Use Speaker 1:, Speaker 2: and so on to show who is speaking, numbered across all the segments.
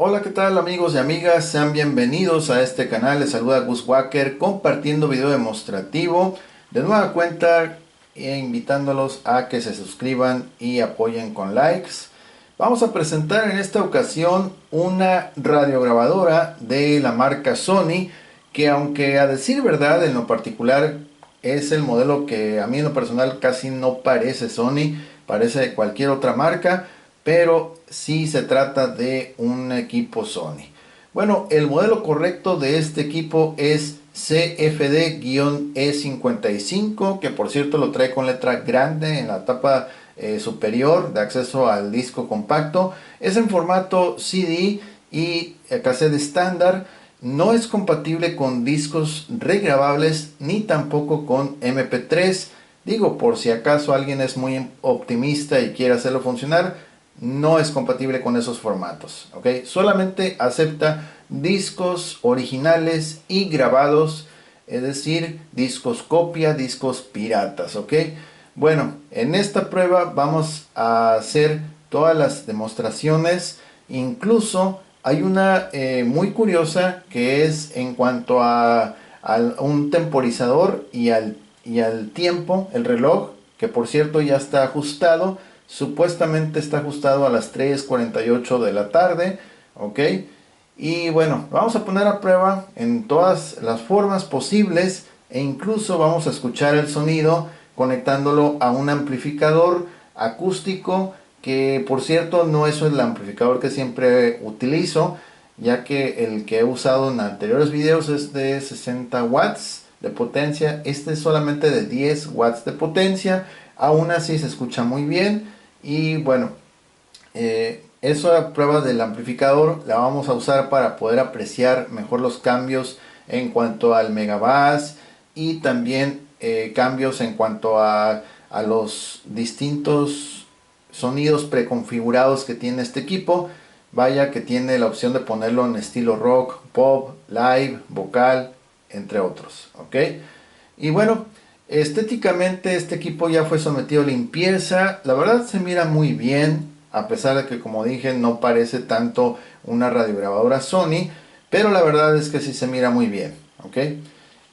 Speaker 1: Hola, ¿qué tal amigos y amigas? Sean bienvenidos a este canal. Les saluda Gus Walker compartiendo video demostrativo de nueva cuenta e invitándolos a que se suscriban y apoyen con likes. Vamos a presentar en esta ocasión una radiograbadora de la marca Sony, que aunque a decir verdad en lo particular es el modelo que a mí en lo personal casi no parece Sony, parece de cualquier otra marca, pero sí se trata de un equipo Sony. Bueno, el modelo correcto de este equipo es CFD-E55, que por cierto lo trae con letra grande en la tapa superior de acceso al disco compacto. Es en formato CD y cassette estándar. No es compatible con discos regrabables ni tampoco con MP3. Digo, por si acaso alguien es muy optimista y quiere hacerlo funcionar, no es compatible con esos formatos, ¿ok? Solamente acepta discos originales y grabados, es decir, discos copia, discos piratas, ¿ok? Bueno, en esta prueba vamos a hacer todas las demostraciones, incluso hay una muy curiosa que es en cuanto a un temporizador y al tiempo, el reloj, que por cierto ya está ajustado. Supuestamente está ajustado a las 3:48 de la tarde, ¿ok? Y bueno, vamos a poner a prueba en todas las formas posibles e incluso vamos a escuchar el sonido conectándolo a un amplificador acústico, que por cierto no es el amplificador que siempre utilizo, ya que el que he usado en anteriores videos es de 60 watts de potencia. Este es solamente de 10 watts de potencia, aún así se escucha muy bien. Y bueno, esa prueba del amplificador la vamos a usar para poder apreciar mejor los cambios en cuanto al megabass y también cambios en cuanto a los distintos sonidos preconfigurados que tiene este equipo. Vaya que tiene la opción de ponerlo en estilo rock, pop, live, vocal, entre otros, ¿ok? Y bueno, estéticamente este equipo ya fue sometido a limpieza. La verdad se mira muy bien, a pesar de que, como dije, no parece tanto una radiograbadora Sony, pero la verdad es que sí se mira muy bien, ¿ok?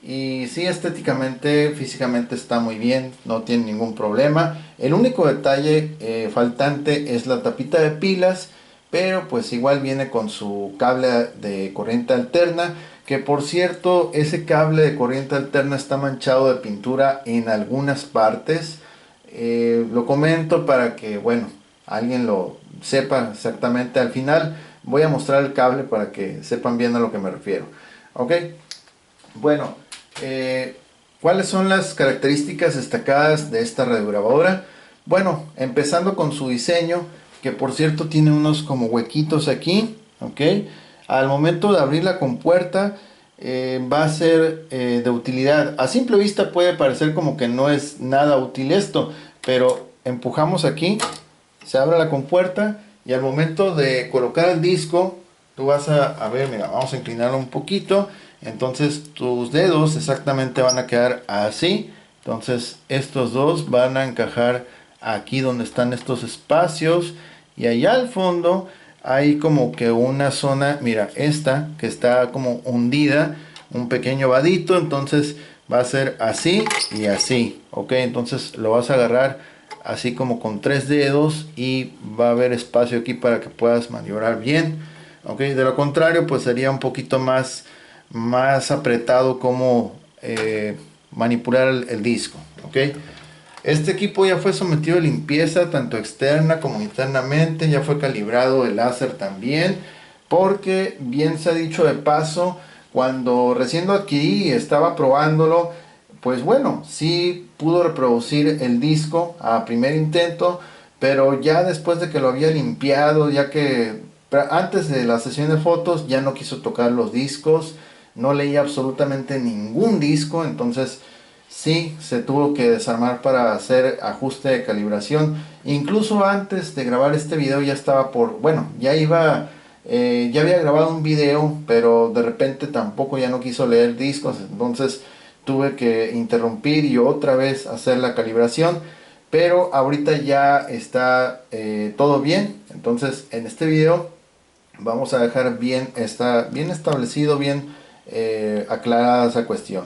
Speaker 1: Y sí, estéticamente, físicamente está muy bien, no tiene ningún problema. El único detalle faltante es la tapita de pilas, pero pues igual viene con su cable de corriente alterna, que por cierto ese cable de corriente alterna está manchado de pintura en algunas partes. Lo comento para que, bueno, alguien lo sepa exactamente. Al final voy a mostrar el cable para que sepan bien a lo que me refiero, ok. Bueno, ¿cuáles son las características destacadas de esta radiograbadora? Bueno, empezando con su diseño, que por cierto tiene unos como huequitos aquí, ¿ok? Al momento de abrir la compuerta va a ser de utilidad. A simple vista puede parecer como que no es nada útil esto, pero empujamos aquí, se abre la compuerta y al momento de colocar el disco, tú vas a ver, mira, vamos a inclinarlo un poquito. Entonces tus dedos exactamente van a quedar así. Entonces estos dos van a encajar aquí donde están estos espacios. Y allá al fondo hay como que una zona, mira, esta que está como hundida, un pequeño vadito. Entonces va a ser así y así. Ok, entonces lo vas a agarrar así como con tres dedos y va a haber espacio aquí para que puedas maniobrar bien. Ok, de lo contrario pues sería un poquito más apretado como manipular el disco, ok. Este equipo ya fue sometido a limpieza tanto externa como internamente, ya fue calibrado el láser también, porque bien se ha dicho de paso, cuando recién lo adquirí y estaba probándolo, pues bueno, sí pudo reproducir el disco a primer intento, pero ya después de que lo había limpiado, ya que antes de la sesión de fotos ya no quiso tocar los discos, no leía absolutamente ningún disco. Entonces sí se tuvo que desarmar para hacer ajuste de calibración. Incluso antes de grabar este video ya estaba bueno, ya había grabado un video, pero de repente tampoco ya no quiso leer discos. Entonces tuve que interrumpir y otra vez hacer la calibración, pero ahorita ya está todo bien. Entonces en este video Vamos a dejar bien establecido, bien aclarada esa cuestión.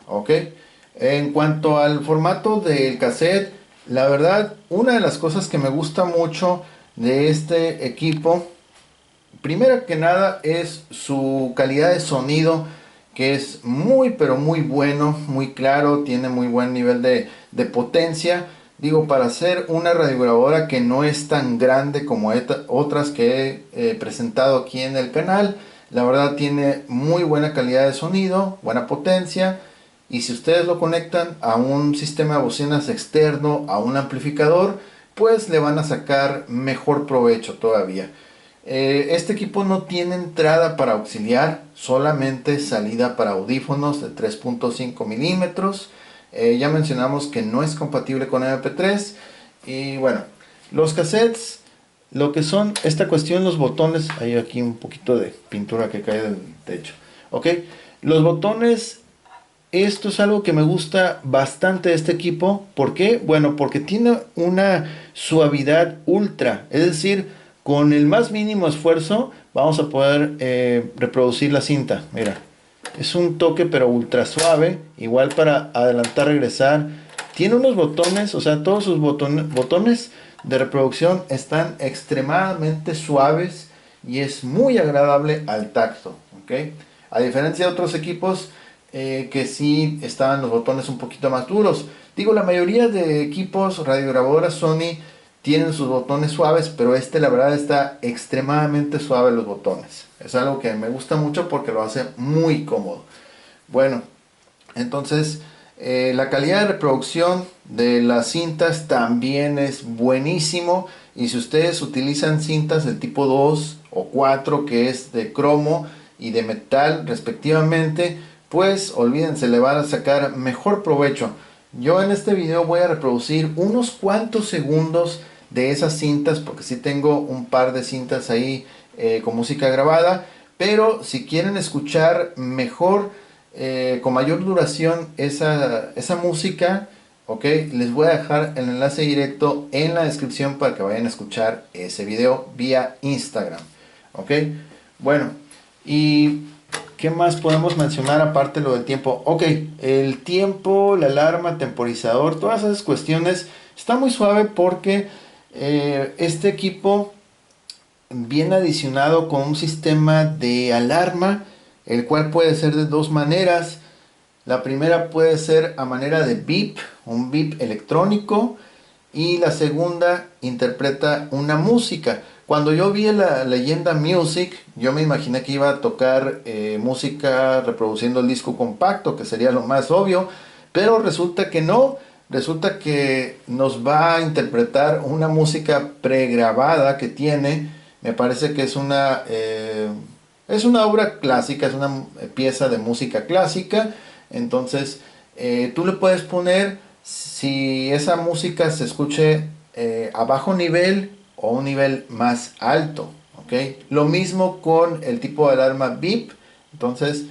Speaker 1: Ok. En cuanto al formato del cassette, la verdad, una de las cosas que me gusta mucho de este equipo, primero que nada, es su calidad de sonido, que es muy pero muy bueno, muy claro, tiene muy buen nivel de potencia. Digo, para hacer una radiograbadora que no es tan grande como otras que he presentado aquí en el canal, la verdad tiene muy buena calidad de sonido, buena potencia. Y si ustedes lo conectan a un sistema de bocinas externo, a un amplificador, pues le van a sacar mejor provecho todavía. Este equipo no tiene entrada para auxiliar, solamente salida para audífonos de 3.5 milímetros. Ya mencionamos que no es compatible con MP3. Y bueno, los cassettes, lo que son esta cuestión, los botones, hay aquí un poquito de pintura que cae del techo. Ok, los botones, esto es algo que me gusta bastante de este equipo. ¿Por qué? Bueno, porque tiene una suavidad ultra. Es decir, con el más mínimo esfuerzo vamos a poder reproducir la cinta. Mira, es un toque pero ultra suave. Igual para adelantar, regresar. Tiene unos botones, o sea, todos sus botones de reproducción están extremadamente suaves y es muy agradable al tacto. ¿Ok? A diferencia de otros equipos que sí estaban los botones un poquito más duros. Digo, la mayoría de equipos radiograbadoras Sony tienen sus botones suaves, pero este la verdad está extremadamente suave los botones. Es algo que me gusta mucho porque lo hace muy cómodo. Bueno, entonces la calidad de reproducción de las cintas también es buenísimo. Y si ustedes utilizan cintas del tipo 2 o 4, que es de cromo y de metal respectivamente, pues olvídense, le van a sacar mejor provecho. Yo en este video voy a reproducir unos cuantos segundos de esas cintas, porque sí tengo un par de cintas ahí con música grabada. Pero si quieren escuchar mejor, con mayor duración esa música, ok, les voy a dejar el enlace directo en la descripción para que vayan a escuchar ese video vía Instagram. Ok, bueno, y ¿qué más podemos mencionar aparte lo del tiempo? Ok, el tiempo, la alarma, temporizador, todas esas cuestiones está muy suave porque este equipo viene adicionado con un sistema de alarma, el cual puede ser de dos maneras. La primera puede ser a manera de beep, un beep electrónico, y la segunda interpreta una música. Cuando yo vi la leyenda Music, yo me imaginé que iba a tocar música reproduciendo el disco compacto, que sería lo más obvio, pero resulta que no. Resulta que nos va a interpretar una música pregrabada que tiene. Me parece que es una obra clásica, es una pieza de música clásica. Entonces, tú le puedes poner si esa música se escuche a bajo nivel o un nivel más alto. ¿Ok? Lo mismo con el tipo de alarma beep. Entonces,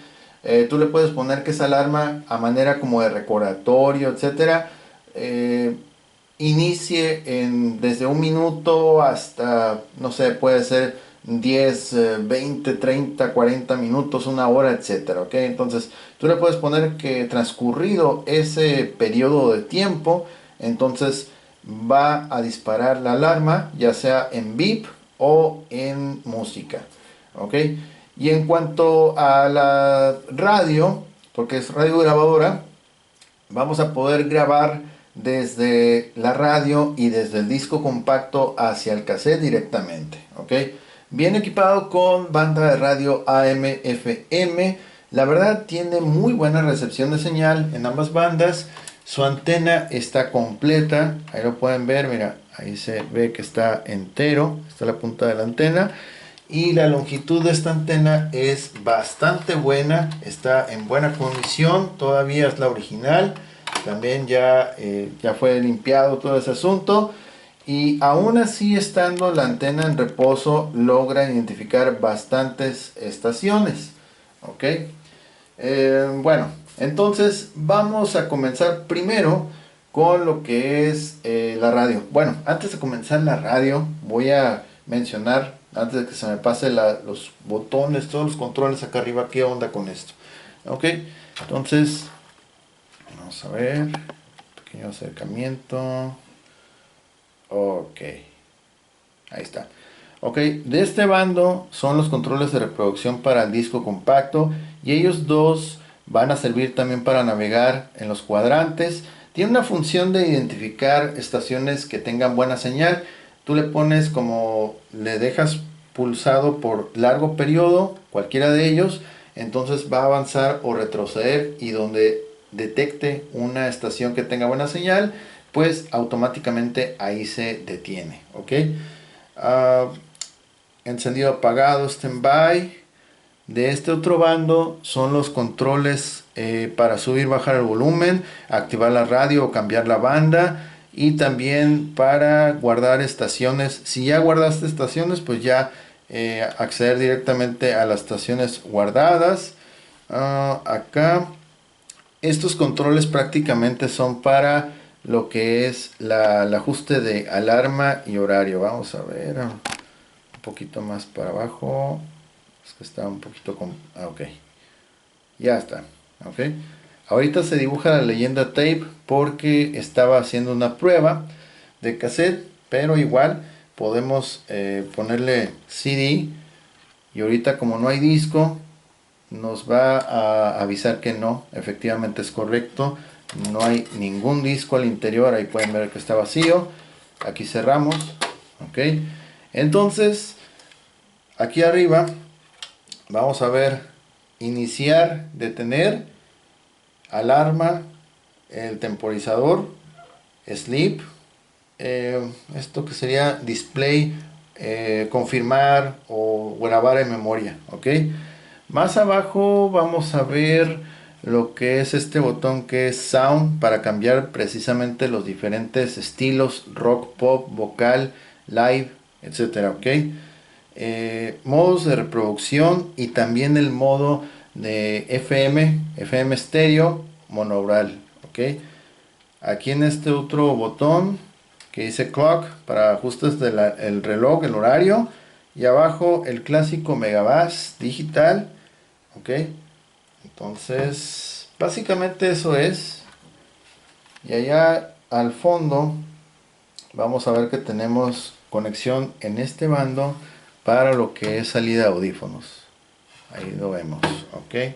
Speaker 1: tú le puedes poner que esa alarma, a manera como de recordatorio, etcétera, inicie desde un minuto hasta, no sé, puede ser 10, 20, 30, 40 minutos, una hora, etcétera. ¿Ok? Entonces, tú le puedes poner que transcurrido ese periodo de tiempo, entonces va a disparar la alarma, ya sea en beep o en música. ¿Ok? Y en cuanto a la radio, porque es radio grabadora, vamos a poder grabar desde la radio y desde el disco compacto hacia el cassette directamente. ¿Ok? Bien equipado con banda de radio AM, FM. La verdad tiene muy buena recepción de señal en ambas bandas. Su antena está completa. Ahí lo pueden ver, mira, ahí se ve que está entero. Está la punta de la antena. Y la longitud de esta antena es bastante buena. Está en buena condición. Todavía es la original. También ya fue limpiado todo ese asunto. Y aún así, estando la antena en reposo, logra identificar bastantes estaciones. ¿Ok? Bueno, entonces vamos a comenzar primero con lo que es la radio. Bueno, antes de comenzar la radio, voy a mencionar antes de que se me pase los botones, todos los controles acá arriba, qué onda con esto. Ok, entonces vamos a ver, pequeño acercamiento. Ok, ahí está. Ok, de este bando son los controles de reproducción para el disco compacto, y ellos dos van a servir también para navegar en los cuadrantes. Tiene una función de identificar estaciones que tengan buena señal. Tú le pones, como le dejas pulsado por largo periodo, cualquiera de ellos, entonces va a avanzar o retroceder, y donde detecte una estación que tenga buena señal, pues automáticamente ahí se detiene. Ok. Ah, encendido, apagado, standby. De este otro bando son los controles para subir, bajar el volumen, activar la radio o cambiar la banda, y también para guardar estaciones. Si ya guardaste estaciones, pues ya acceder directamente a las estaciones guardadas. Acá estos controles prácticamente son para lo que es el ajuste de alarma y horario. Vamos a ver un poquito más para abajo. Es que está un poquito con... ok. Ya está. Ok. Ahorita se dibuja la leyenda tape porque estaba haciendo una prueba de cassette, pero igual podemos ponerle CD, y ahorita, como no hay disco, nos va a avisar que no, efectivamente es correcto, no hay ningún disco al interior. Ahí pueden ver que está vacío. Aquí cerramos. Ok, entonces aquí arriba vamos a ver iniciar, detener, alarma, el temporizador, sleep, esto que sería display, confirmar o grabar en memoria. Ok, más abajo vamos a ver lo que es este botón que es Sound, para cambiar precisamente los diferentes estilos: rock, pop, vocal, live, etcétera. Ok, modos de reproducción, y también el modo de FM estéreo, monaural. Ok, aquí en este otro botón que dice Clock, para ajustes del reloj, el horario, y abajo el clásico Megabass digital. Ok, entonces básicamente eso es. Y allá al fondo vamos a ver que tenemos conexión en este bando para lo que es salida de audífonos. Ahí lo vemos. Ok,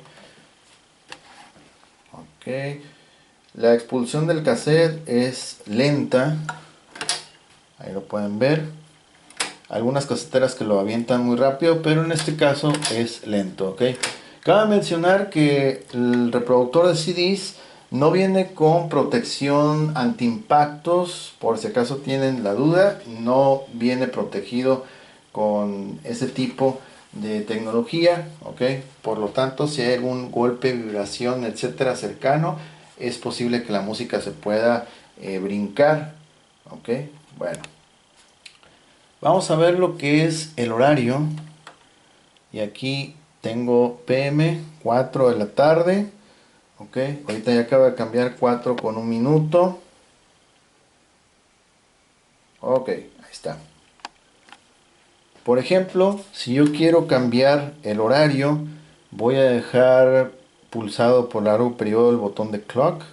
Speaker 1: ok, la expulsión del cassette es lenta. Ahí lo pueden ver. Algunas caseteras que lo avientan muy rápido, pero en este caso es lento. Ok, cabe mencionar que el reproductor de CDs no viene con protección antiimpactos, por si acaso tienen la duda. No viene protegido con ese tipo de tecnología. Ok, por lo tanto, si hay algún golpe, vibración, etcétera cercano, es posible que la música se pueda brincar. Ok, bueno, vamos a ver lo que es el horario. Y aquí tengo PM, 4 de la tarde. Ok, ahorita ya acaba de cambiar 4 con 1 minuto. Ok, ahí está. Por ejemplo, si yo quiero cambiar el horario, voy a dejar pulsado por largo periodo el botón de clock.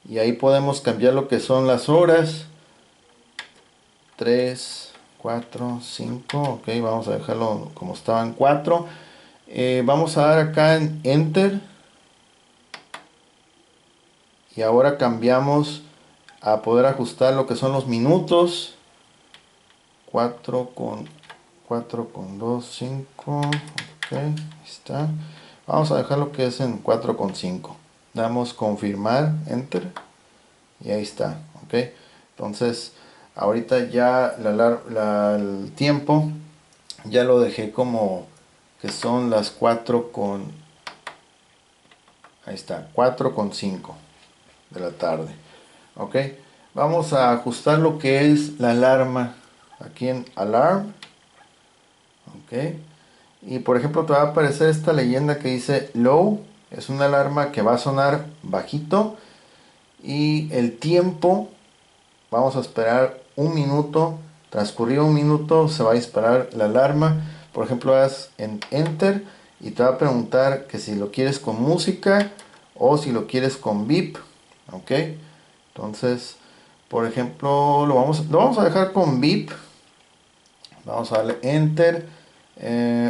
Speaker 1: Y ahí podemos cambiar lo que son las horas. 3, 4, 5. Ok, vamos a dejarlo como estaba en 4. Vamos a dar acá en Enter. Y ahora cambiamos a poder ajustar lo que son los minutos. 4 con 2, 5. Ok, ahí está. Vamos a dejar lo que es en 4 con 5. Damos confirmar, Enter. Y ahí está. Ok, entonces ahorita ya el tiempo ya lo dejé como que son las 4 con... ahí está, 4 con 5 de la tarde. Ok, vamos a ajustar lo que es la alarma aquí en Alarm. Ok, y por ejemplo te va a aparecer esta leyenda que dice Low. Es una alarma que va a sonar bajito, y el tiempo vamos a esperar 1 minuto transcurrido un minuto se va a disparar la alarma. Por ejemplo, haz en Enter y te va a preguntar que si lo quieres con música o si lo quieres con beep. Ok, entonces por ejemplo lo vamos a dejar con beep. Vamos a darle Enter.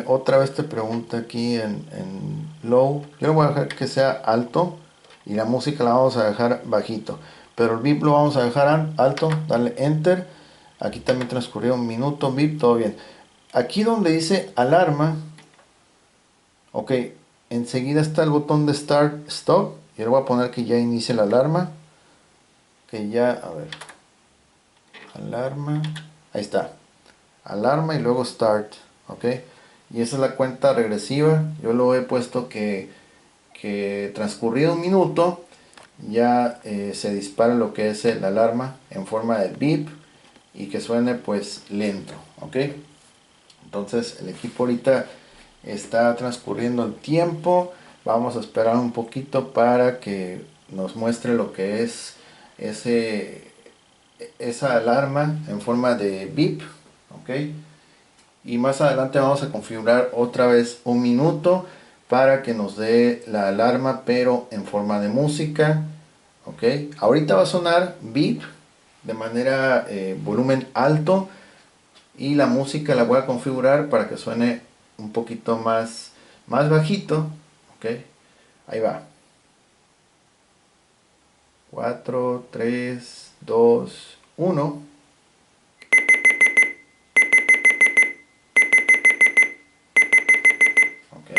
Speaker 1: Otra vez te pregunta aquí en low. Yo lo voy a dejar que sea alto y la música la vamos a dejar bajito, pero el beep lo vamos a dejar alto. Darle Enter. Aquí también transcurrió un minuto. Beep, todo bien. Aquí donde dice alarma, ok, enseguida está el botón de Start Stop. Yo le voy a poner que ya inicie la alarma, que ya, a ver, alarma, ahí está, alarma y luego Start, ok, y esa es la cuenta regresiva. Yo lo he puesto que transcurrido un minuto ya se dispara lo que es la alarma en forma de beep y que suene pues lento, ok. Entonces el equipo ahorita está transcurriendo el tiempo. Vamos a esperar un poquito para que nos muestre lo que es esa alarma en forma de beep, ok. Y más adelante vamos a configurar otra vez un minuto para que nos dé la alarma pero en forma de música, ok. Ahorita va a sonar beep de manera volumen alto y la música la voy a configurar para que suene un poquito más bajito, ok. Ahí va. 4 3 2 1. Ok,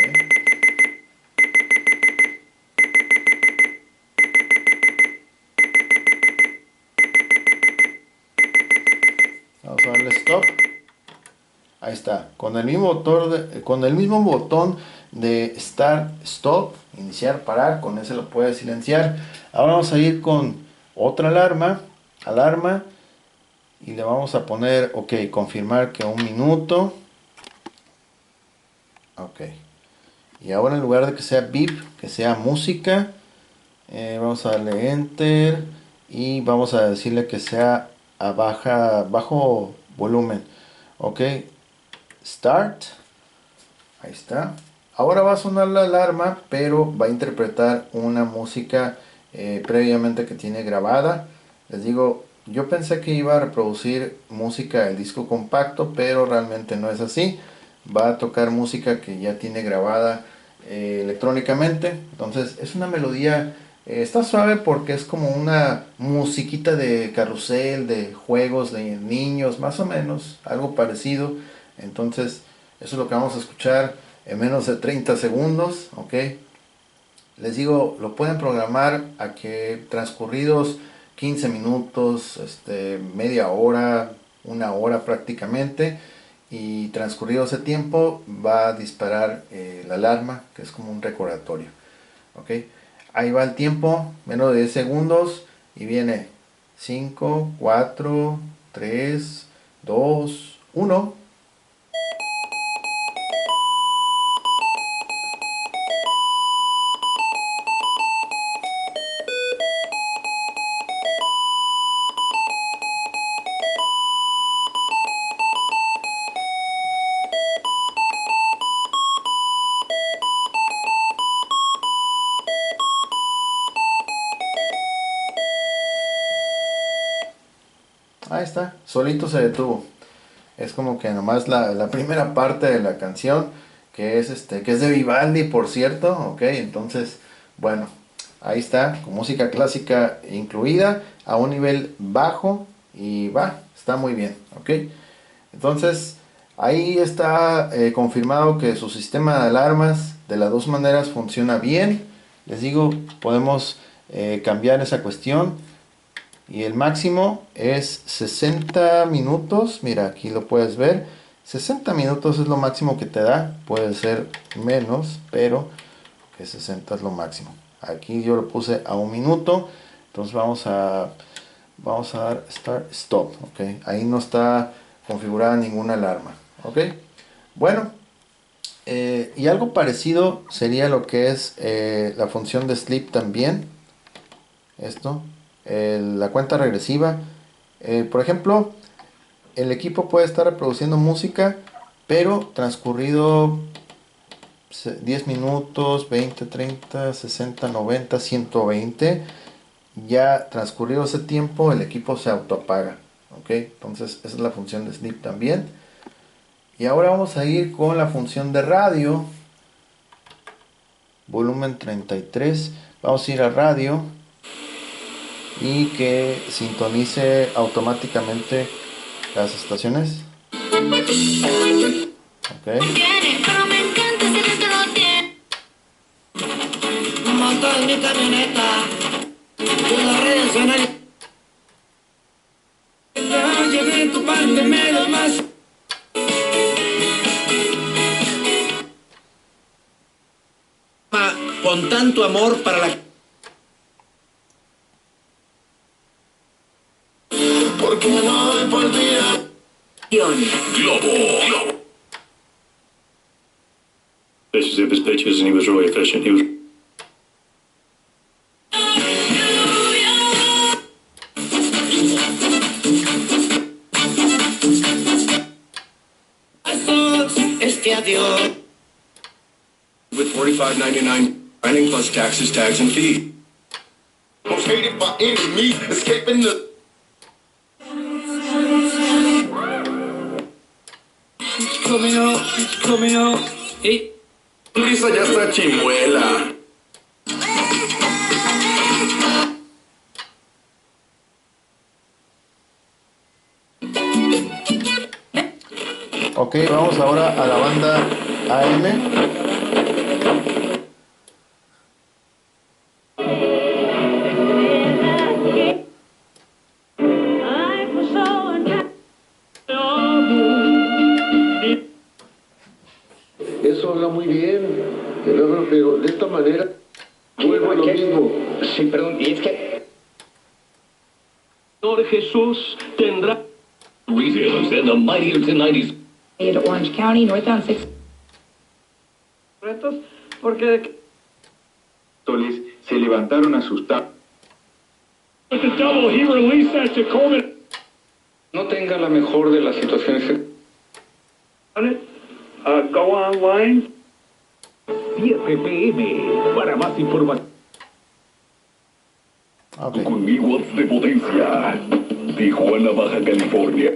Speaker 1: vamos a darle stop. Ahí está, con el mismo botón de Start, Stop, iniciar, parar, con ese lo puedes silenciar. Ahora vamos a ir con otra alarma, y le vamos a poner, ok, confirmar que un minuto. Ok, y ahora en lugar de que sea beep, que sea música, vamos a darle Enter y vamos a decirle que sea a bajo volumen. Ok, Start. Ahí está. Ahora va a sonar la alarma, pero va a interpretar una música previamente que tiene grabada. Les digo, yo pensé que iba a reproducir música del disco compacto, pero realmente no es así. Va a tocar música que ya tiene grabada electrónicamente. Entonces es una melodía, está suave porque es como una musiquita de carrusel, de juegos de niños, más o menos, algo parecido. Entonces eso es lo que vamos a escuchar en menos de 30 segundos, ok. Les digo, lo pueden programar a que transcurridos 15 minutos, media hora, una hora prácticamente, y transcurrido ese tiempo va a disparar la alarma, que es como un recordatorio, ok. Ahí va el tiempo, menos de 10 segundos, y viene 5 4 3 2 1. Ahí está, solito se detuvo. Es como que nomás la primera parte de la canción, que es de Vivaldi, por cierto, ok. Entonces, bueno, ahí está, con música clásica incluida, a un nivel bajo, y va, está muy bien, ok. Entonces, ahí está confirmado que su sistema de alarmas de las dos maneras funciona bien. Les digo, podemos cambiar esa cuestión. Y el máximo es 60 minutos. Mira, aquí lo puedes ver. 60 minutos es lo máximo que te da. Puede ser menos, pero que 60 es lo máximo. Aquí yo lo puse a un minuto. Entonces vamos a dar Start Stop. Okay. Ahí no está configurada ninguna alarma. Ok. Bueno, y algo parecido sería lo que es la función de Sleep también. Esto, la cuenta regresiva. Por ejemplo, el equipo puede estar reproduciendo música, pero transcurrido 10 minutos, 20, 30, 60, 90, 120, ya transcurrido ese tiempo el equipo se autoapaga. Ok, entonces esa es la función de Sleep también. Y ahora vamos a ir con la función de radio, volumen 33. Vamos a ir a radio y que sintonice automáticamente las estaciones. Ok.
Speaker 2: Con tanto amor para la... Porque no doy por vida. Globo.
Speaker 3: Pictures of his pictures, and he was really efficient. He was.
Speaker 2: Este adiós.
Speaker 3: With $45.99 running plus taxes, tags, and fees.
Speaker 2: Most hated by enemy, escaping the... It's coming out. Hey.
Speaker 3: Risa ya está chimuela.
Speaker 1: Ok, vamos ahora a la banda AM.
Speaker 4: Eso habla muy bien, pero de esta manera vuelvo a lo mismo.
Speaker 2: Sí, perdón, y es que...
Speaker 3: Señor Jesús tendrá. Retailers in the mighty 90s.
Speaker 5: In Orange County, northbound 6.
Speaker 6: Retos porque
Speaker 4: Se levantaron asustados.
Speaker 3: With the double, he released that to Coleman.
Speaker 4: No tenga la mejor de las situaciones.
Speaker 6: go online.
Speaker 3: 10 ppm para más información.
Speaker 1: Ok.
Speaker 3: Conmigo de potencia. Tijuana, Baja California.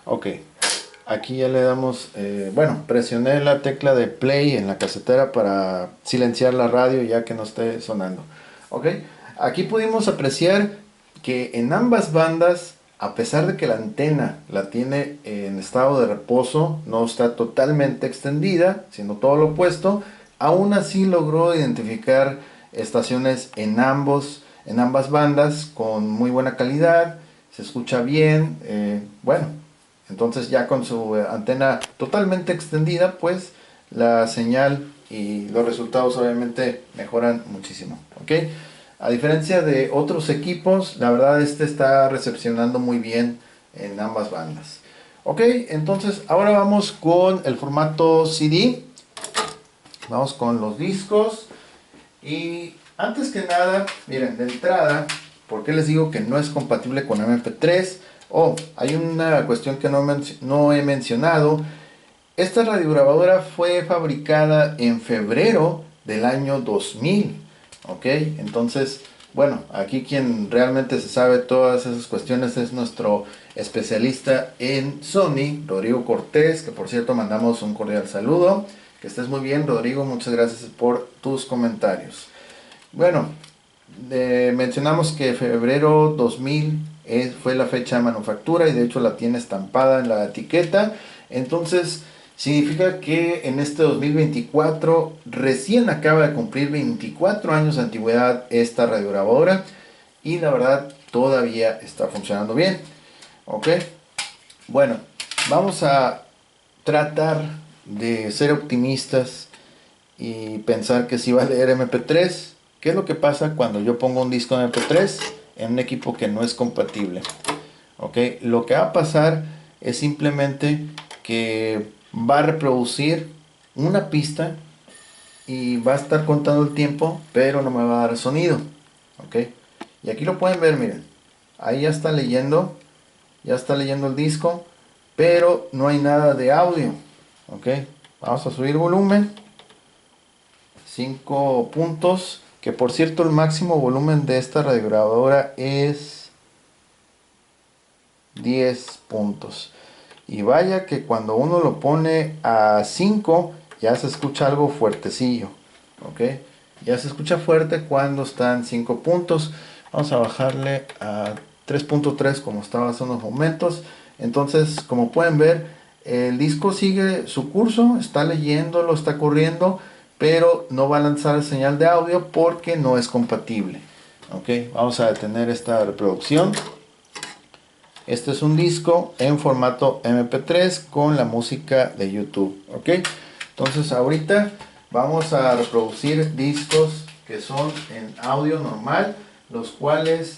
Speaker 1: Ok, aquí ya le damos, bueno, presioné la tecla de play en la casetera para silenciar la radio ya que no esté sonando. Ok, aquí pudimos apreciar que en ambas bandas, a pesar de que la antena la tiene en estado de reposo, no está totalmente extendida, sino todo lo opuesto, aún así logró identificar estaciones en ambas bandas con muy buena calidad, se escucha bien, bueno, entonces ya con su antena totalmente extendida, pues la señal y los resultados obviamente mejoran muchísimo, ¿ok? A diferencia de otros equipos, la verdad este está recepcionando muy bien en ambas bandas. Ok, entonces ahora vamos con el formato CD. Vamos con los discos. Y antes que nada, miren, de entrada, ¿por qué les digo que no es compatible con MP3? Hay una cuestión que no he mencionado. Esta radiograbadora fue fabricada en febrero del año 2000. Ok, entonces, bueno, aquí quien realmente se sabe todas esas cuestiones es nuestro especialista en Sony, Rodrigo Cortés, que por cierto mandamos un cordial saludo. Que estés muy bien, Rodrigo, muchas gracias por tus comentarios. Bueno, mencionamos que febrero 2000 fue la fecha de manufactura y de hecho la tiene estampada en la etiqueta. Entonces significa que en este 2024 recién acaba de cumplir 24 años de antigüedad esta radiograbadora y la verdad todavía está funcionando bien. Ok, bueno, vamos a tratar de ser optimistas y pensar que si va a leer MP3. ¿Qué es lo que pasa cuando yo pongo un disco de MP3 en un equipo que no es compatible? Ok, lo que va a pasar es simplemente que va a reproducir una pista y va a estar contando el tiempo, pero no me va a dar sonido. Ok, y aquí lo pueden ver, miren, ahí ya está leyendo el disco, pero no hay nada de audio. Ok, vamos a subir volumen. 5 puntos, que por cierto el máximo volumen de esta radiograbadora es 10 puntos. Y vaya que cuando uno lo pone a 5 ya se escucha algo fuertecillo. Ok, ya se escucha fuerte cuando están 5 puntos. Vamos a bajarle a 3.3 como estaba hace unos momentos. Entonces, como pueden ver, el disco sigue su curso, está leyéndolo, está corriendo, pero no va a lanzar señal de audio porque no es compatible. Ok, vamos a detener esta reproducción. Este es un disco en formato MP3 con la música de YouTube. Ok, entonces ahorita vamos a reproducir discos que son en audio normal, los cuales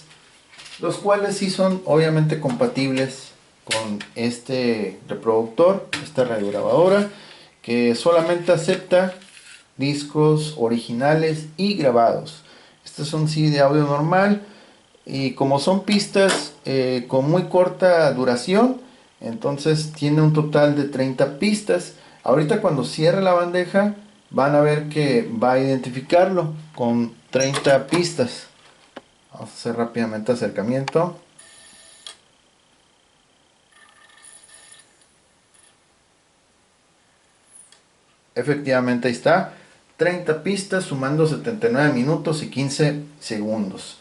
Speaker 1: sí son obviamente compatibles con este reproductor, esta radiograbadora, que solamente acepta discos originales y grabados. Este es un CD de audio normal y como son pistas con muy corta duración, entonces tiene un total de 30 pistas. Ahorita cuando cierre la bandeja van a ver que va a identificarlo con 30 pistas. Vamos a hacer rápidamente acercamiento. Efectivamente ahí está, 30 pistas sumando 79 minutos y 15 segundos.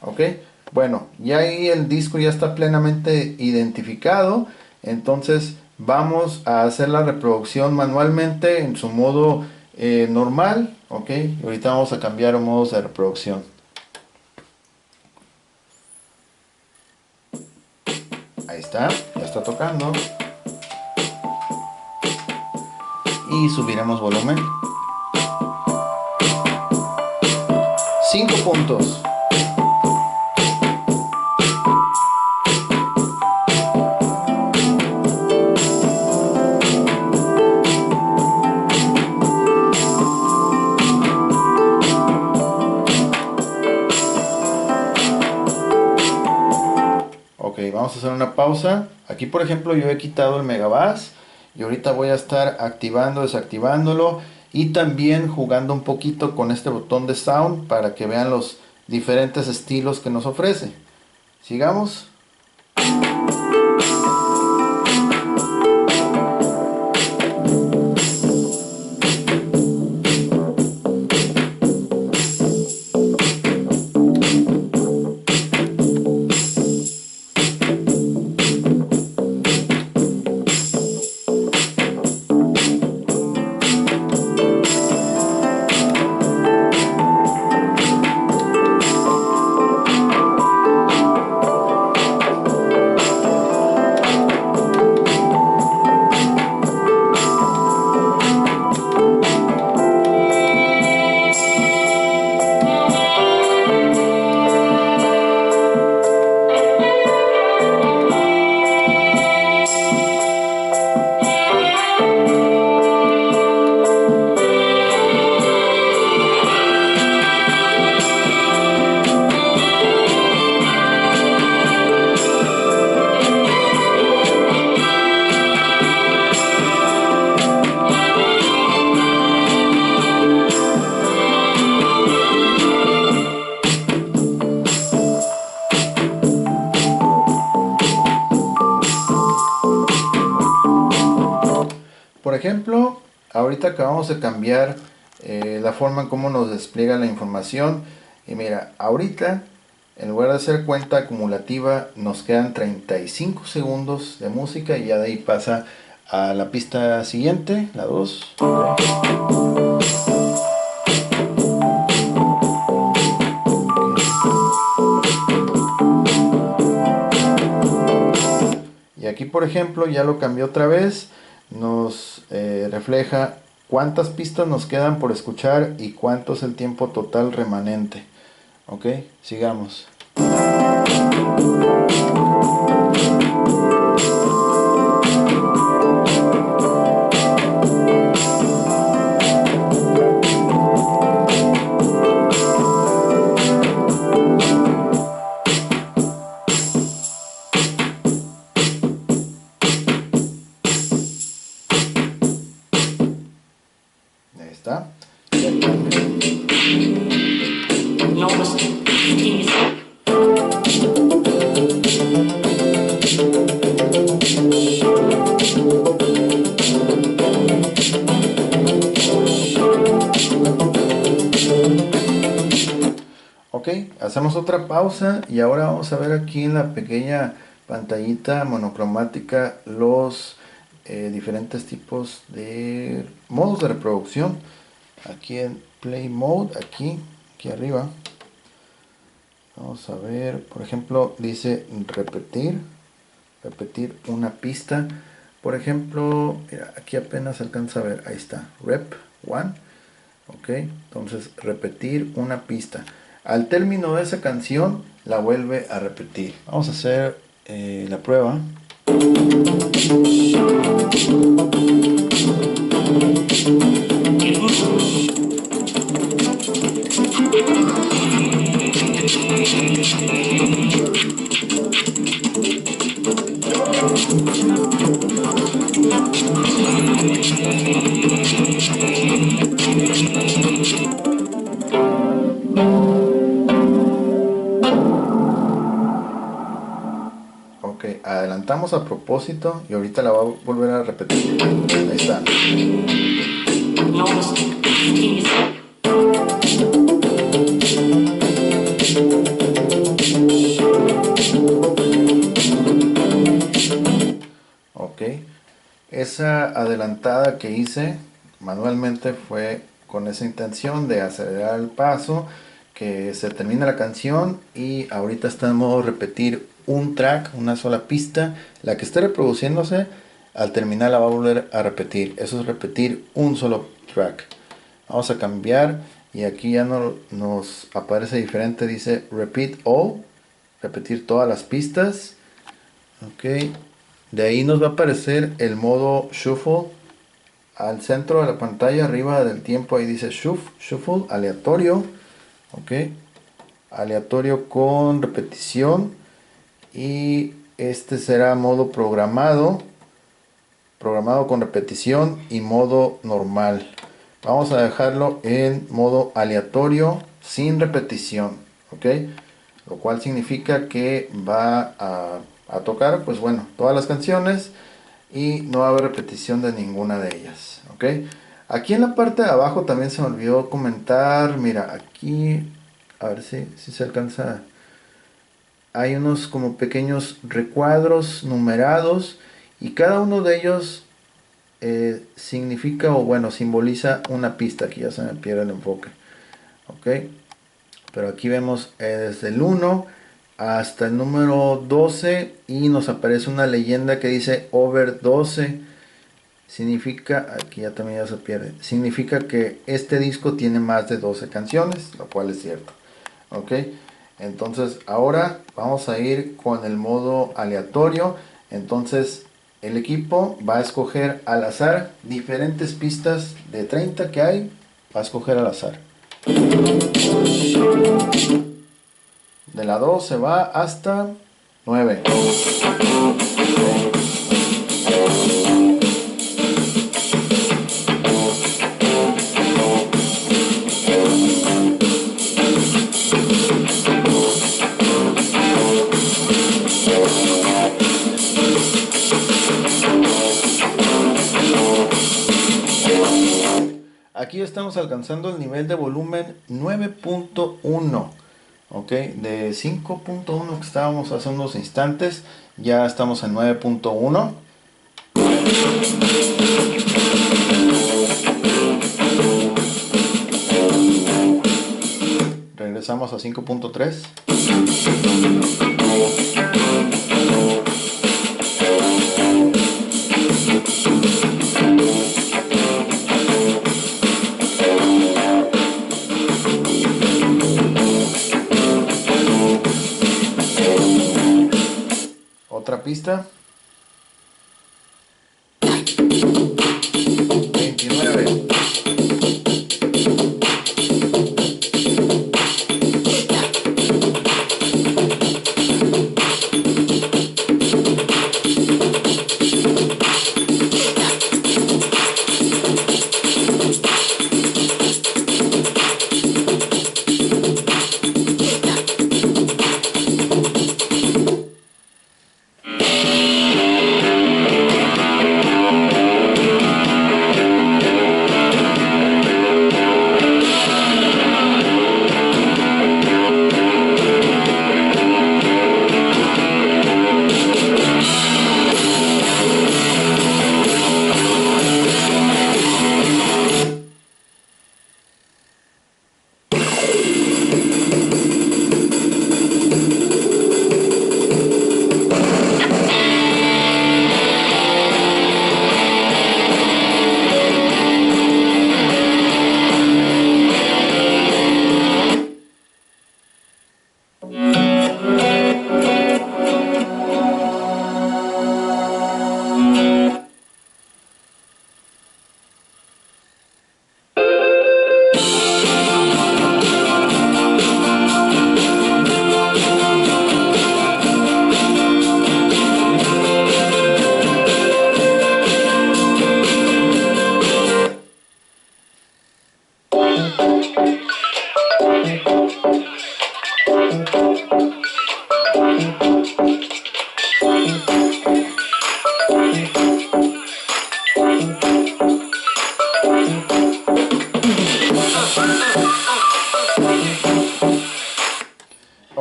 Speaker 1: Ok, bueno, ya ahí el disco ya está plenamente identificado. Entonces vamos a hacer la reproducción manualmente en su modo normal. Ok, y ahorita vamos a cambiar a modos de reproducción. Ahí está, ya está tocando. Y subiremos volumen. 5 puntos. Ok, vamos a hacer una pausa. Aquí por ejemplo yo he quitado el megabass. Y ahorita voy a estar activando, desactivándolo y también jugando un poquito con este botón de sound para que vean los diferentes estilos que nos ofrece. Sigamos. Por ejemplo, ahorita acabamos de cambiar la forma en cómo nos despliega la información. Y mira, ahorita en lugar de hacer cuenta acumulativa nos quedan 35 segundos de música y ya de ahí pasa a la pista siguiente, la 2. Y aquí por ejemplo ya lo cambié otra vez. Nos refleja cuántas pistas nos quedan por escuchar y cuánto es el tiempo total remanente. Ok, sigamos. está. Ya cambia. Ok, hacemos otra pausa y ahora vamos a ver aquí en la pequeña pantallita monocromática los diferentes tipos de modos de reproducción. Aquí en Play Mode, aquí arriba. Vamos a ver, por ejemplo, dice repetir una pista. Por ejemplo, mira, aquí apenas alcanza a ver, ahí está, rep 1. Ok, entonces repetir una pista. Al término de esa canción la vuelve a repetir. Vamos a hacer la prueba. Ok, adelantamos a propósito y ahorita la voy a volver a repetir. Ahí está. Ok, esa adelantada que hice manualmente fue con esa intención de acelerar el paso, que se termine la canción, y ahorita está en modo repetir un track, una sola pista. La que esté reproduciéndose, al terminar la va a volver a repetir. Eso es repetir un solo track. Vamos a cambiar y aquí ya no nos aparece diferente, dice repeat all, repetir todas las pistas. Ok, de ahí nos va a aparecer el modo shuffle al centro de la pantalla, arriba del tiempo, ahí dice shuffle aleatorio. Ok, aleatorio con repetición, y este será modo programado con repetición y modo normal. Vamos a dejarlo en modo aleatorio sin repetición. Ok, lo cual significa que va a tocar, pues bueno, todas las canciones y no va a haber repetición de ninguna de ellas. Ok, aquí en la parte de abajo también se me olvidó comentar. Mira, aquí, a ver si se alcanza. Hay unos como pequeños recuadros numerados y cada uno de ellos significa, o bueno, simboliza una pista. Aquí ya se me pierde el enfoque. Ok, pero aquí vemos desde el 1 hasta el número 12 y nos aparece una leyenda que dice over 12. Significa, aquí ya también ya se pierde, significa que este disco tiene más de 12 canciones, lo cual es cierto. Ok, entonces ahora vamos a ir con el modo aleatorio. Entonces el equipo va a escoger al azar diferentes pistas de 30 que hay, va a escoger al azar. De la 2 se va hasta 9. Aquí estamos alcanzando el nivel de volumen 9.1. ok, de 5.1 que estábamos hace unos instantes, ya estamos en 9.1. Regresamos a 5.3. Otra pista. 29.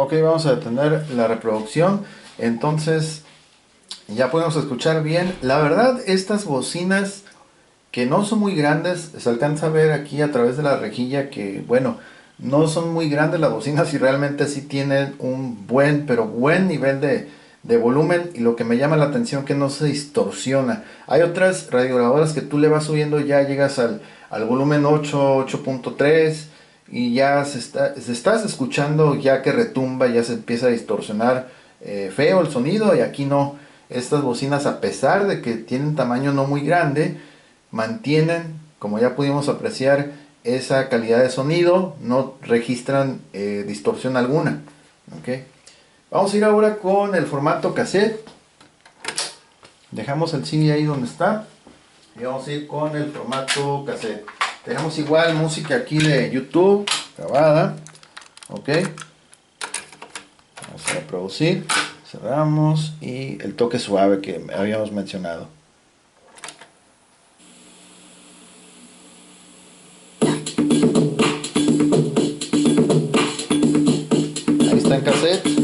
Speaker 1: Ok, vamos a detener la reproducción. Entonces ya podemos escuchar bien. La verdad, estas bocinas que no son muy grandes, se alcanza a ver aquí a través de la rejilla que, bueno, no son muy grandes las bocinas y realmente sí tienen un buen, pero buen nivel de volumen, y lo que me llama la atención que no se distorsiona. Hay otras radiograbadoras que tú le vas subiendo, ya llegas al volumen 8, 8.3 y ya se estás escuchando ya que retumba, ya se empieza a distorsionar feo el sonido, y aquí no. Estas bocinas, a pesar de que tienen tamaño no muy grande, mantienen, como ya pudimos apreciar, esa calidad de sonido, no registran distorsión alguna. ¿Okay? Vamos a ir ahora con el formato cassette. Dejamos el CD ahí donde está y vamos a ir con el formato cassette. Tenemos igual música aquí de YouTube grabada. Ok, vamos a reproducir, cerramos, y el toque suave que habíamos mencionado. Ahí está en cassette.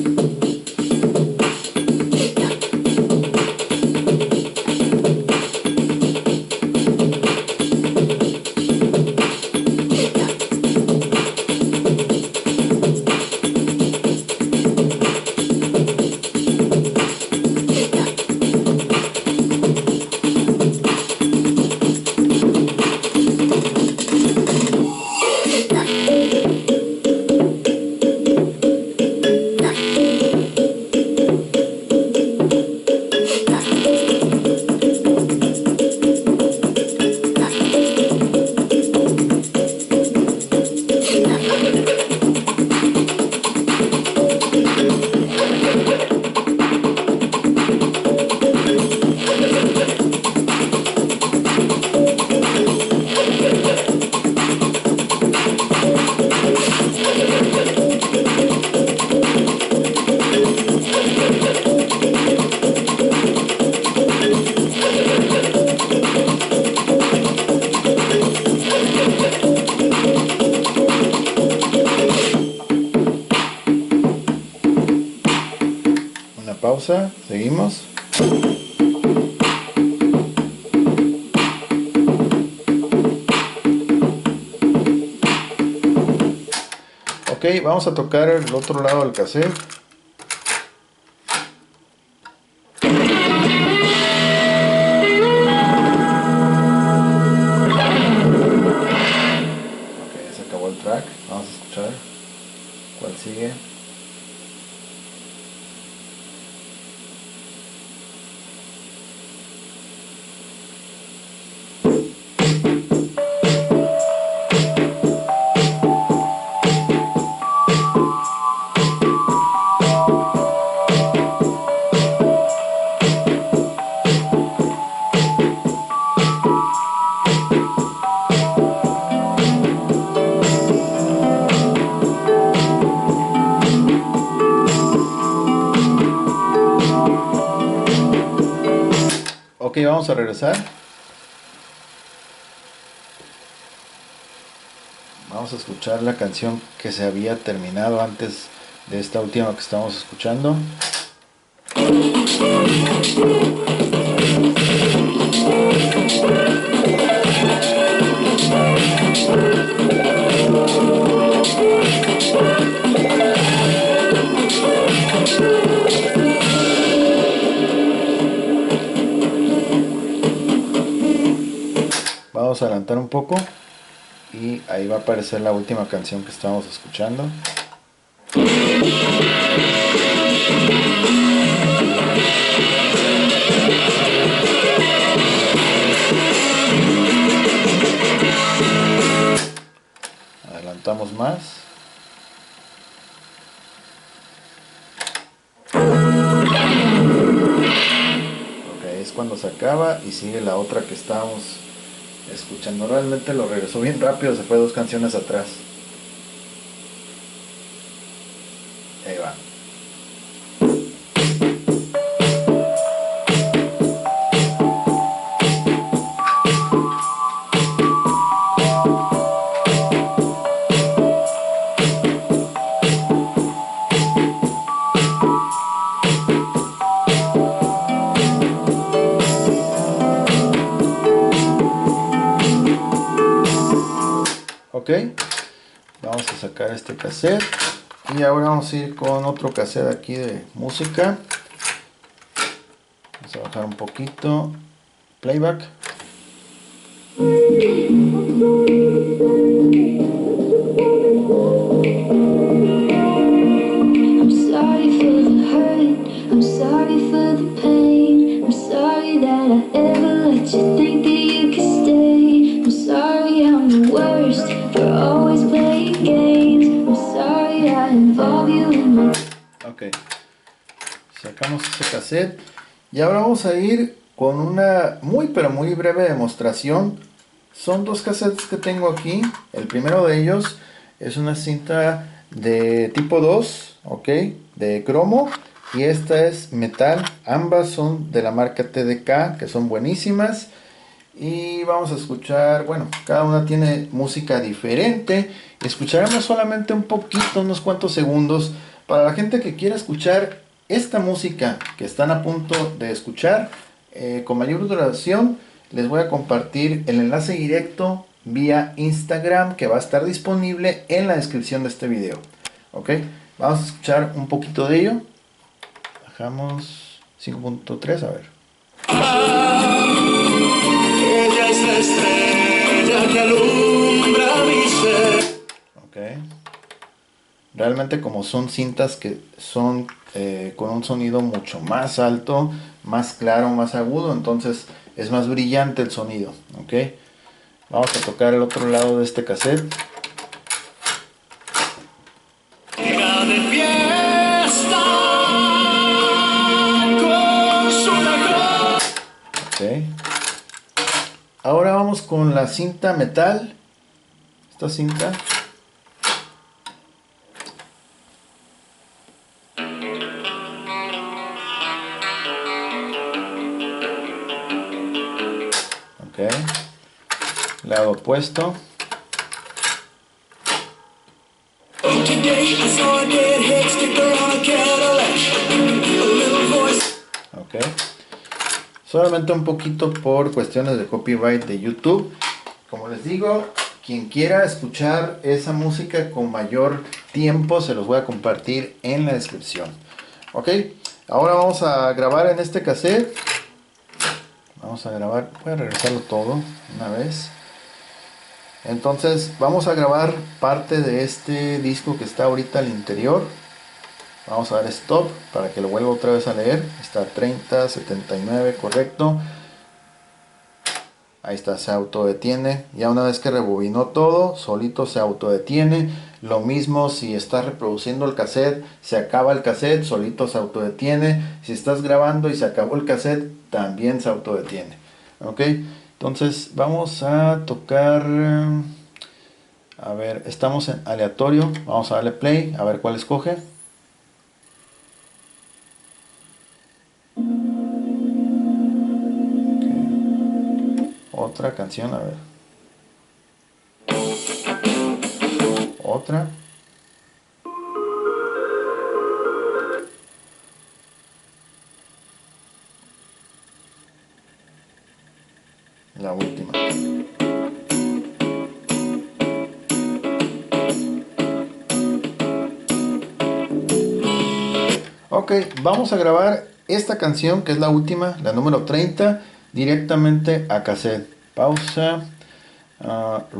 Speaker 1: Pausa, seguimos. Ok, vamos a tocar el otro lado del cassette. Ok, se acabó el track. Vamos a escuchar cuál sigue. Ok, vamos a regresar. Vamos a escuchar la canción que se había terminado antes de esta última que estamos escuchando. Vamos a adelantar un poco y ahí va a aparecer la última canción que estábamos escuchando. Adelantamos más. Ok, es cuando se acaba y sigue la otra que estábamos escuchando. Realmente lo regresó bien rápido, se fue 2 canciones atrás. Ahí va. Vamos a sacar este cassette. Y ahora vamos a ir con otro cassette aquí de música. Vamos a bajar un poquito. Playback.
Speaker 7: I'm sorry for the hurt, I'm sorry for the pain, I'm sorry that I ever let you think that you could stay. I'm sorry I'm the worst for always playing games. I'm sorry I involve you in my...
Speaker 1: Ok, sacamos ese cassette y ahora vamos a ir con una muy pero muy breve demostración. Son dos cassettes que tengo aquí. El primero de ellos es una cinta de tipo 2, ok, de cromo, y esta es metal. Ambas son de la marca TDK, que son buenísimas. Y vamos a escuchar, bueno, cada una tiene música diferente. Escucharemos solamente un poquito, unos cuantos segundos. Para la gente que quiera escuchar esta música que están a punto de escuchar con mayor duración, les voy a compartir el enlace directo vía Instagram que va a estar disponible en la descripción de este video. Ok, vamos a escuchar un poquito de ello. Bajamos 5.3, a ver.
Speaker 2: Ella es la estrella que alumbra mi ser.
Speaker 1: Ok, realmente como son cintas que son con un sonido mucho más alto, más claro, más agudo, entonces es más brillante el sonido. Ok, vamos a tocar el otro lado de este cassette.
Speaker 2: Llega de fiesta con su mejor.
Speaker 1: Ok, ahora vamos con la cinta metal. Esta cinta. Ok, lado opuesto.
Speaker 2: Today I saw a deadhead sticker on a Cadillac. A little voice.
Speaker 1: Ok, solamente un poquito por cuestiones de copyright de YouTube. Como les digo, quien quiera escuchar esa música con mayor tiempo se los voy a compartir en la descripción. Ok, ahora vamos a grabar en este cassette. Vamos a grabar, voy a regresarlo todo una vez. Entonces vamos a grabar parte de este disco que está ahorita al interior. Vamos a dar stop para que lo vuelva otra vez a leer. Está 30, 79, correcto. Ahí está, se autodetiene. Ya una vez que rebobinó todo, solito se autodetiene. Lo mismo si estás reproduciendo el cassette, se acaba el cassette, solito se autodetiene. Si estás grabando y se acabó el cassette, también se autodetiene. Ok, entonces vamos a tocar. A ver, estamos en aleatorio. Vamos a darle play, a ver cuál escoge. Otra canción, a ver. Otra. La última. Ok, vamos a grabar esta canción que es la última, la número 30, directamente a cassette. Pausa.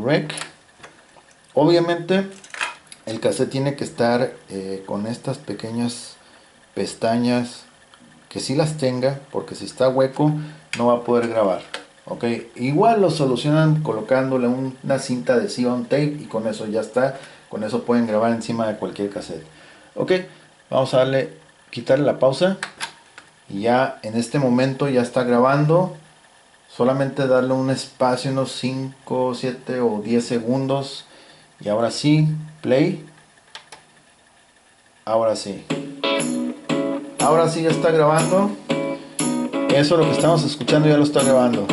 Speaker 1: Rec. Obviamente el cassette tiene que estar con estas pequeñas pestañas, que sí las tenga, porque si está hueco no va a poder grabar. Ok, igual lo solucionan colocándole una cinta adhesión tape y con eso ya está. Con eso pueden grabar encima de cualquier cassette. Ok, vamos a darle, quitarle la pausa y ya en este momento ya está grabando. Solamente darle un espacio, unos 5, 7 o 10 segundos. Y ahora sí, play. Ahora sí. Ahora sí ya está grabando. Eso lo que estamos escuchando ya lo está grabando.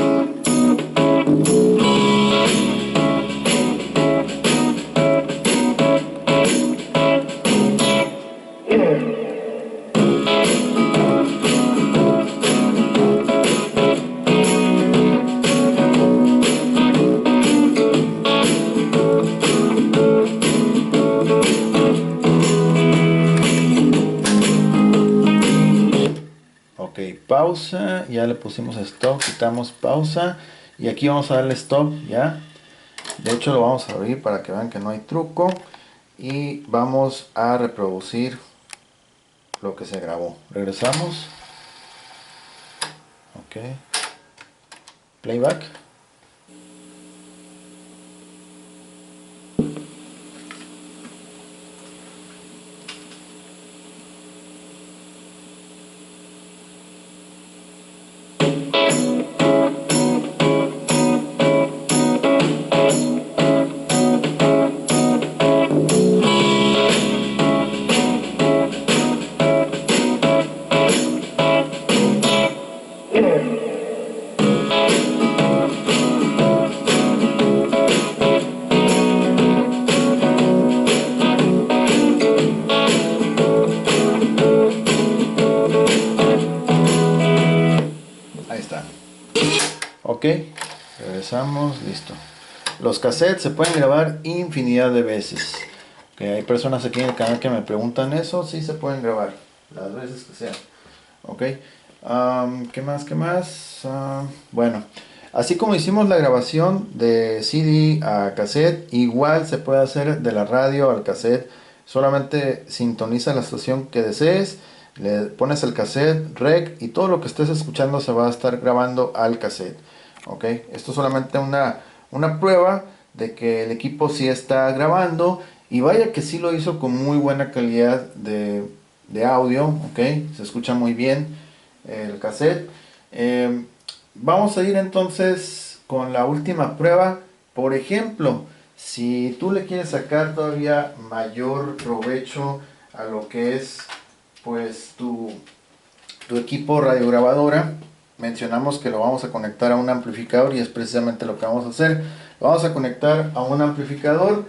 Speaker 1: pausa, ya le pusimos stop, quitamos pausa y aquí vamos a darle stop ya. De hecho lo vamos a abrir para que vean que no hay truco y vamos a reproducir lo que se grabó. Regresamos. Ok. Playback. Ahí está. Ok, regresamos, listo. Los cassettes se pueden grabar infinidad de veces. Okay, hay personas aquí en el canal que me preguntan eso. Sí, se pueden grabar las veces que sean. Ok, ¿qué más? ¿Qué más? Bueno, así como hicimos la grabación de CD a cassette, igual se puede hacer de la radio al cassette. Solamente sintoniza la estación que desees, le pones el cassette, rec, y todo lo que estés escuchando se va a estar grabando al cassette. Ok, esto es solamente una prueba de que el equipo sí está grabando, y vaya que sí lo hizo con muy buena calidad de audio. Ok, se escucha muy bien el cassette. Vamos a ir entonces con la última prueba. Por ejemplo, si tú le quieres sacar todavía mayor provecho a lo que es pues tu equipo radiograbadora, mencionamos que lo vamos a conectar a un amplificador y es precisamente lo que vamos a hacer. Lo vamos a conectar a un amplificador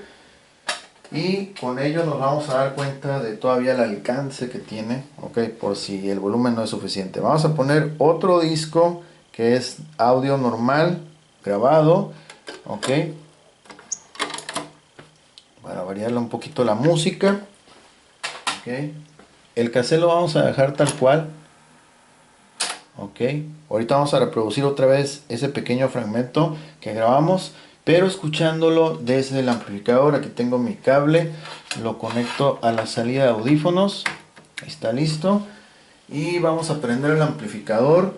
Speaker 1: y con ello nos vamos a dar cuenta de todavía el alcance que tiene, ok, por si el volumen no es suficiente. Vamos a poner otro disco que es audio normal grabado, ok, para variarle un poquito la música. Ok, el cassette lo vamos a dejar tal cual. Ok, ahorita vamos a reproducir otra vez ese pequeño fragmento que grabamos, pero escuchándolo desde el amplificador. Aquí tengo mi cable, lo conecto a la salida de audífonos. Ahí está listo. Y vamos a prender el amplificador.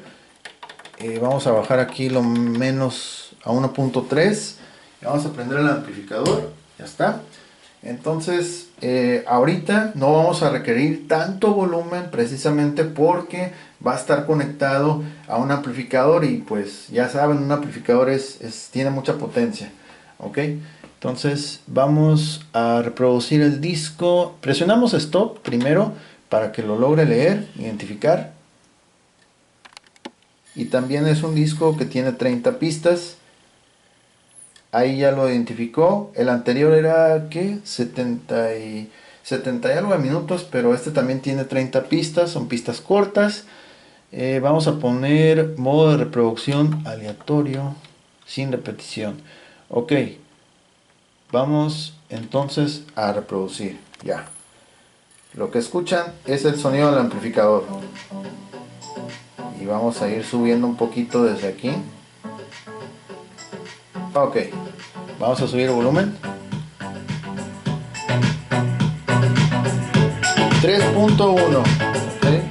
Speaker 1: Vamos a bajar aquí lo menos a 1.3. Vamos a prender el amplificador. Ya está. Entonces ahorita no vamos a requerir tanto volumen, precisamente porque va a estar conectado a un amplificador, y pues ya saben, un amplificador tiene mucha potencia. Ok, entonces vamos a reproducir el disco. Presionamos stop primero para que lo logre leer, identificar. Y también es un disco que tiene 30 pistas. Ahí ya lo identificó. El anterior era ¿qué? 70 y algo de minutos, pero este también tiene 30 pistas, son pistas cortas. Vamos a poner modo de reproducción aleatorio sin repetición. Ok, vamos entonces a reproducir. Ya, lo que escuchan es el sonido del amplificador, y vamos a ir subiendo un poquito desde aquí. Ok, vamos a subir el volumen. 3.1. Okay.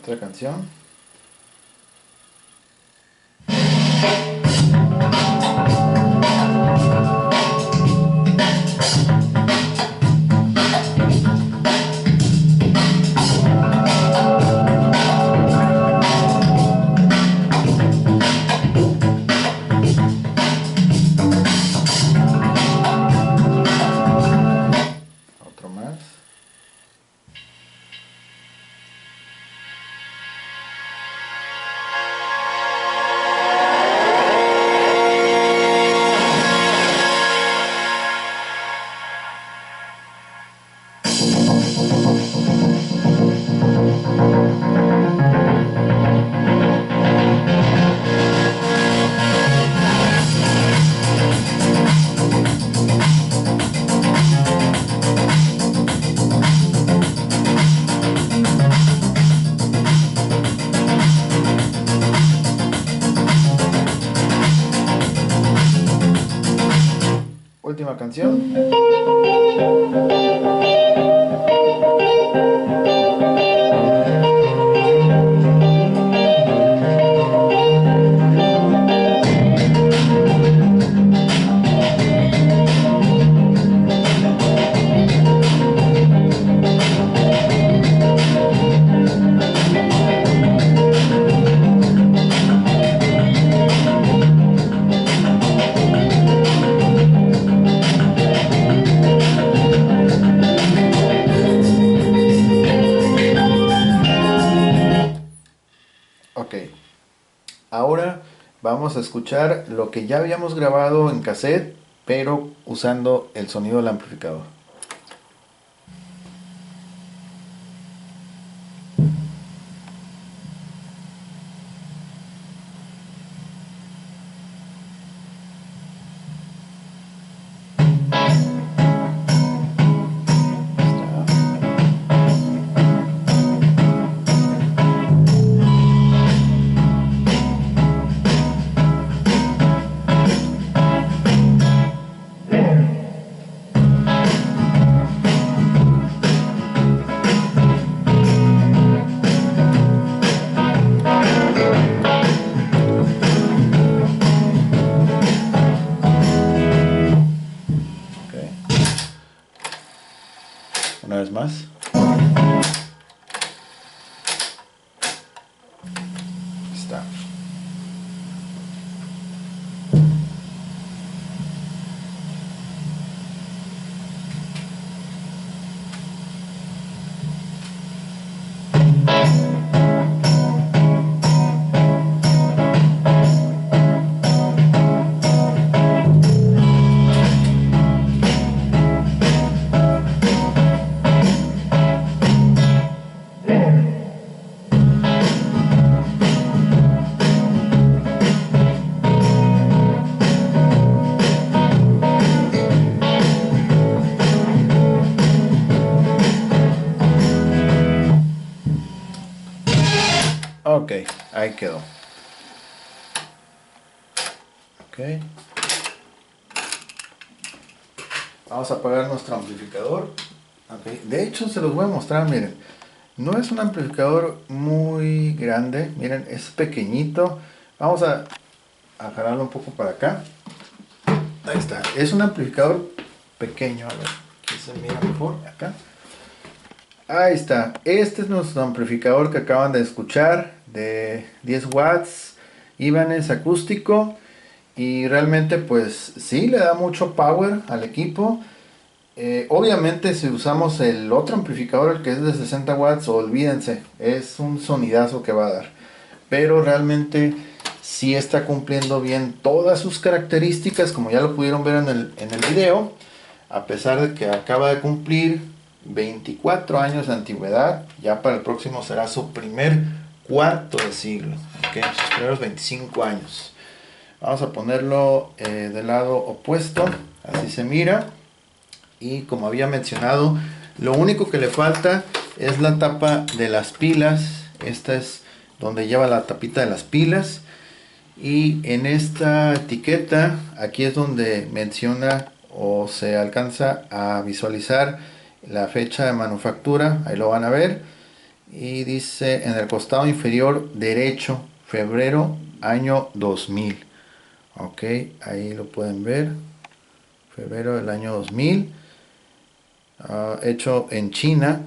Speaker 1: Otra canción. Otro más. Última canción. Ok, ahora vamos a escuchar lo que ya habíamos grabado en cassette, pero usando el sonido del amplificador. Una vez más. Está. Ok, ahí quedó. Ok. Vamos a apagar nuestro amplificador. Okay. De hecho, se los voy a mostrar, miren. No es un amplificador muy grande, miren, es pequeñito. Vamos a jalarlo un poco para acá. Ahí está. Es un amplificador pequeño. A ver, aquí se mira mejor. Acá. Ahí está. Este es nuestro amplificador que acaban de escuchar, de 10 watts, Ibanez acústico. Y realmente pues sí le da mucho power al equipo. Obviamente si usamos el otro amplificador, el que es de 60 watts, olvídense, es un sonidazo que va a dar. Pero realmente sí está cumpliendo bien todas sus características, como ya lo pudieron ver en el video. A pesar de que acaba de cumplir 24 años de antigüedad, ya para el próximo será su primer cuarto de siglo, ¿okay? Sus primeros 25 años. Vamos a ponerlo del lado opuesto, así se mira. Y como había mencionado, lo único que le falta es la tapa de las pilas. Esta es donde lleva la tapita de las pilas. Y en esta etiqueta, aquí es donde menciona o se alcanza a visualizar la fecha de manufactura. Ahí lo van a ver. y dice en el costado inferior derecho, febrero año 2000. Ok, ahí lo pueden ver, febrero del año 2000, hecho en China.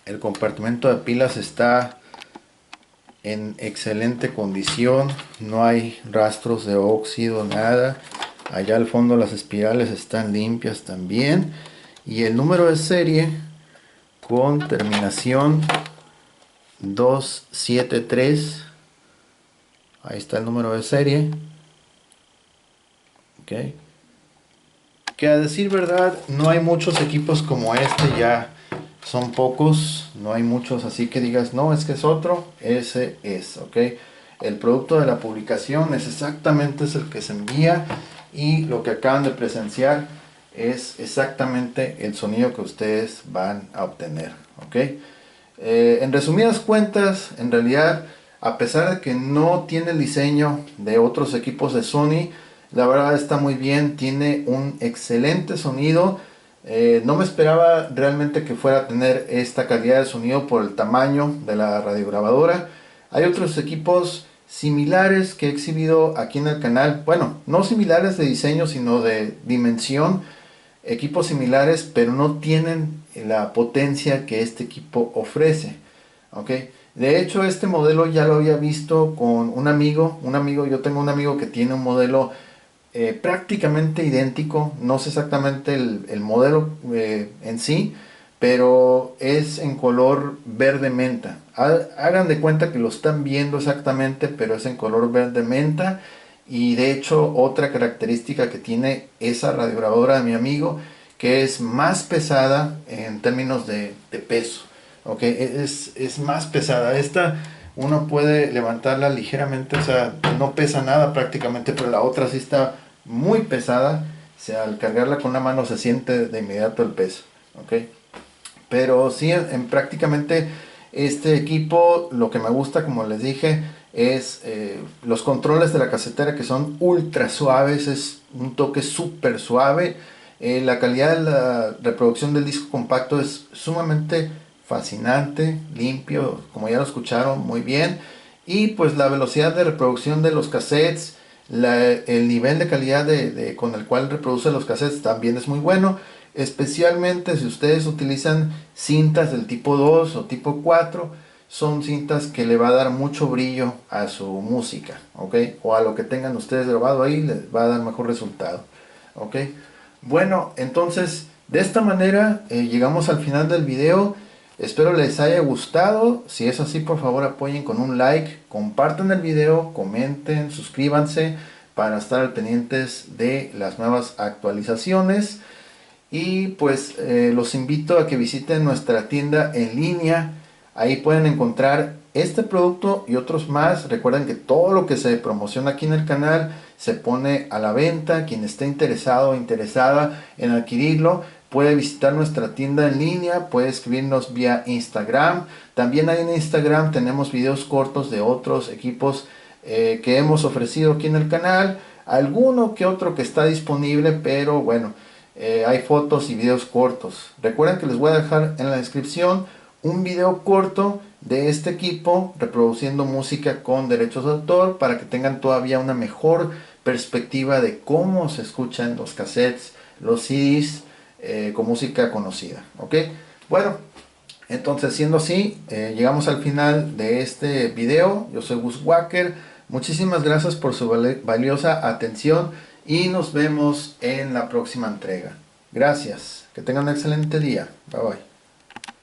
Speaker 1: El compartimento de pilas está en excelente condición, no hay rastros de óxido, nada. Allá al fondo las espirales están limpias también, y el número de serie con terminación 273, ahí está el número de serie. Ok, que a decir verdad no hay muchos equipos como este, ya son pocos, no hay muchos así que digas no, es que es otro, ese es. Ok, el producto de la publicación es exactamente el que se envía, y lo que acaban de presenciar es exactamente el sonido que ustedes van a obtener. Ok, en resumidas cuentas, en realidad, a pesar de que no tiene el diseño de otros equipos de Sony, la verdad está muy bien, tiene un excelente sonido. No me esperaba realmente que fuera a tener esta calidad de sonido por el tamaño de la radiograbadora. Hay otros equipos similares que he exhibido aquí en el canal, bueno, no similares de diseño sino de dimensión, equipos similares, pero no tienen la potencia que este equipo ofrece. ¿Ok? De hecho, este modelo ya lo había visto con un amigo, yo tengo un amigo que tiene un modelo prácticamente idéntico, no sé exactamente el modelo en sí, pero es en color verde menta. Hagan de cuenta que lo están viendo exactamente, pero es en color verde menta. Y de hecho, otra característica que tiene esa radiograbadora de mi amigo, que es más pesada en términos de peso. Ok, es más pesada. Esta uno puede levantarla ligeramente, o sea, no pesa nada prácticamente, pero la otra sí está muy pesada. O sea, al cargarla con una mano se siente de inmediato el peso. Ok, pero sí, prácticamente este equipo, lo que me gusta, como les dije, es los controles de la casetera, que son ultra suaves, es un toque súper suave. La calidad de la reproducción del disco compacto es sumamente fascinante, limpio, como ya lo escucharon, muy bien. Y pues la velocidad de reproducción de los cassettes, el nivel de calidad con el cual reproduce los cassettes también es muy bueno. Especialmente si ustedes utilizan cintas del tipo 2 o tipo 4, son cintas que le va a dar mucho brillo a su música, ¿ok? O a lo que tengan ustedes grabado ahí, les va a dar mejor resultado, ¿ok? Bueno, entonces de esta manera llegamos al final del video. Espero les haya gustado. Si es así, por favor apoyen con un like, compartan el video, comenten, suscríbanse para estar al pendientes de las nuevas actualizaciones. Y pues los invito a que visiten nuestra tienda en línea. Ahí pueden encontrar este producto y otros más. Recuerden que todo lo que se promociona aquí en el canal se pone a la venta. Quien esté interesado o interesada en adquirirlo puede visitar nuestra tienda en línea, puede escribirnos vía Instagram. También ahí en Instagram tenemos videos cortos de otros equipos que hemos ofrecido aquí en el canal. Alguno que otro que está disponible, pero bueno, hay fotos y videos cortos. Recuerden que les voy a dejar en la descripción un video corto de este equipo reproduciendo música con derechos de autor, para que tengan todavía una mejor perspectiva de cómo se escuchan los cassettes, los CDs con música conocida. ¿Ok? Bueno, entonces siendo así, llegamos al final de este video. Yo soy Gus Walker. Muchísimas gracias por su valiosa atención y nos vemos en la próxima entrega. Gracias. Que tengan un excelente día. Bye bye.